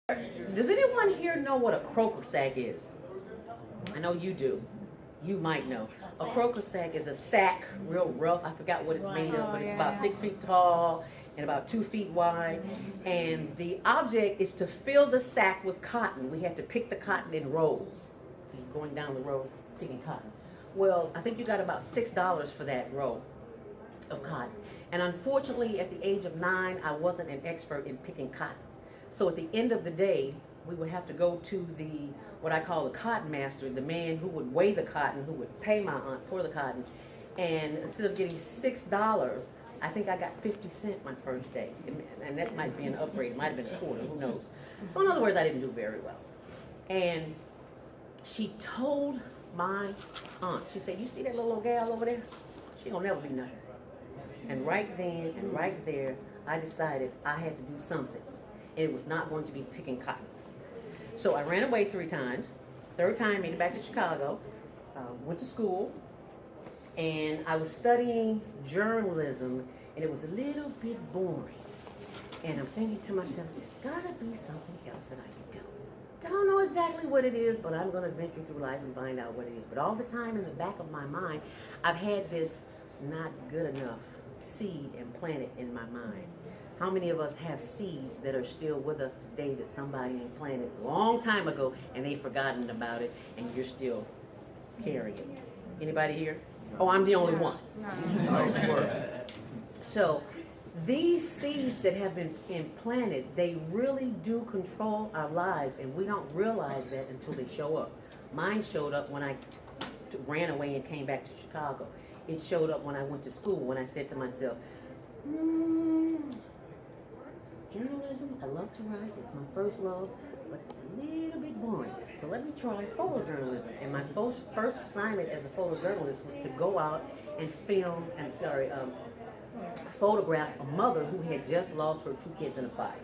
Does anyone here know what a croaker sack is? I know you do. You might know. A croaker sack is a sack, real rough. I forgot what it's made of, but it's about 6 feet tall and about 2 feet wide. And the object is to fill the sack with cotton. We had to pick the cotton in rows. So you're going down the road picking cotton. Well, I think you got about $6 for that row of cotton. And unfortunately, at the age of 9, I wasn't an expert in picking cotton. So at the end of the day, we would have to go to what I call the cotton master, the man who would weigh the cotton, who would pay my aunt for the cotton. And instead of getting $6, I think I got 50 cents my first day. And that might be an upgrade. It might have been a quarter, who knows. So in other words, I didn't do very well. And she told my aunt, she said, "You see that little old gal over there? She gonna never be nothing." And right then and right there, I decided I had to do something. It was not going to be picking cotton. So I ran away 3 times. Third time, made it back to Chicago, went to school, and I was studying journalism, and it was a little bit boring. And I'm thinking to myself, there's gotta be something else that I can do. I don't know exactly what it is, but I'm gonna venture through life and find out what it is. But all the time in the back of my mind, I've had this not good enough seed implanted in my mind. How many of us have seeds that are still with us today that somebody planted a long time ago and they've forgotten about it and you're still carrying it? Anybody here? Oh, I'm the only one. So these seeds that have been implanted, they really do control our lives, and we don't realize that until they show up. Mine showed up when I ran away and came back to Chicago. It showed up when I went to school, when I said to myself, journalism, I love to write, it's my first love, but it's a little bit boring. So let me try photojournalism. And my first assignment as a photojournalist was to go out and photograph a mother who had just lost her 2 kids in a fire.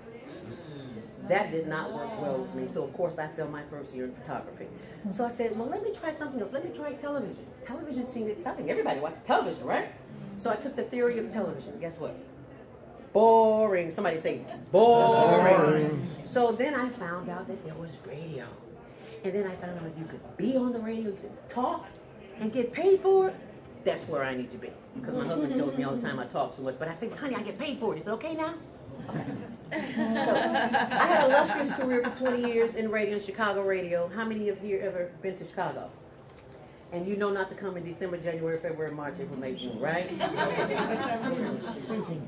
That did not work well with me, so of course I failed my first year in photography. So I said, well, let me try something else. Let me try television. Television seemed exciting. Everybody watches television, right? So I took the theory of television. Guess what? Boring. Somebody say, boring. So then I found out that there was radio. And then I found out you could be on the radio, you could talk and get paid for it. That's where I need to be. Because my husband tells me all the time I talk too much. But I say, honey, I get paid for it. Is it okay now? Okay. So I had a illustrious career for 20 years in radio, in Chicago radio. How many of you ever been to Chicago? And you know not to come in December, January, February, March, April, May, June, right?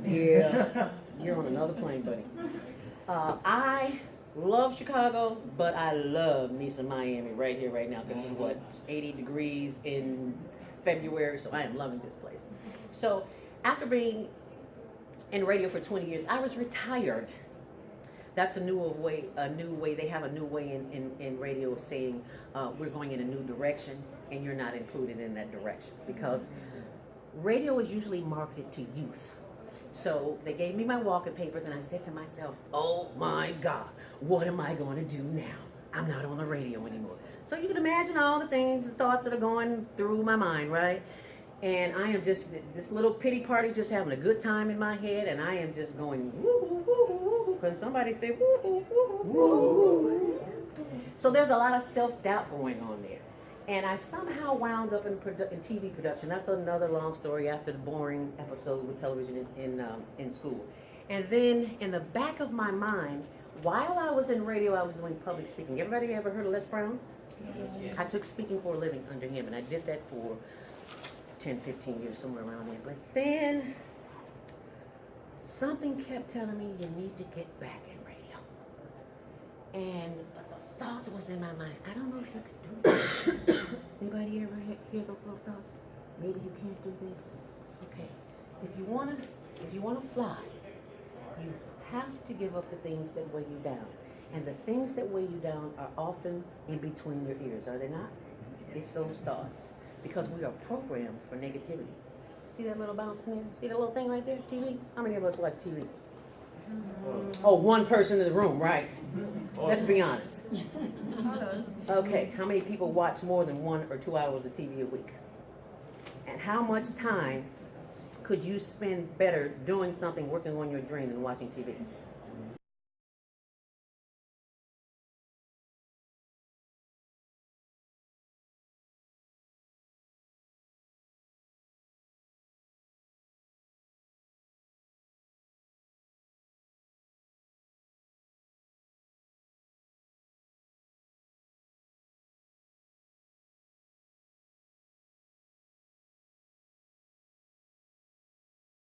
Yeah, you're on another plane, buddy. I love Chicago, but I love me some Miami right here, right now. This is what, 80 degrees in February, so I am loving this place. So after being in radio for 20 years, I was retired. That's a new way. They have a new way in radio of saying we're going in a new direction, and you're not included in that direction because radio is usually marketed to youth. So they gave me my walking papers, and I said to myself, "Oh my God, what am I going to do now? I'm not on the radio anymore." So you can imagine all the things, the thoughts that are going through my mind, right? And I am just this little pity party, just having a good time in my head, and I am just going woo woo woo woo woo. Can somebody say woo woo woo woo? So there's a lot of self-doubt going on there, and I somehow wound up in TV production. That's another long story after the boring episode with television in school. And then in the back of my mind, while I was in radio, I was doing public speaking. Everybody ever heard of Les Brown? Yes. I took speaking for a living under him, and I did that for 10, 15 years, somewhere around there. But then something kept telling me you need to get back in radio. And the thoughts was in my mind. I don't know if you can do this. Anybody ever hear those little thoughts? Maybe you can't do this. Okay. If you wanna fly, you have to give up the things that weigh you down. And the things that weigh you down are often in between your ears, are they not? It's those thoughts. Because we are programmed for negativity. See that little bounce in there? See that little thing right there? TV? How many of us watch TV? Oh, one person in the room, right? Let's be honest. Okay, how many people watch more than 1 or 2 hours of TV a week? And how much time could you spend better doing something, working on your dream than watching TV?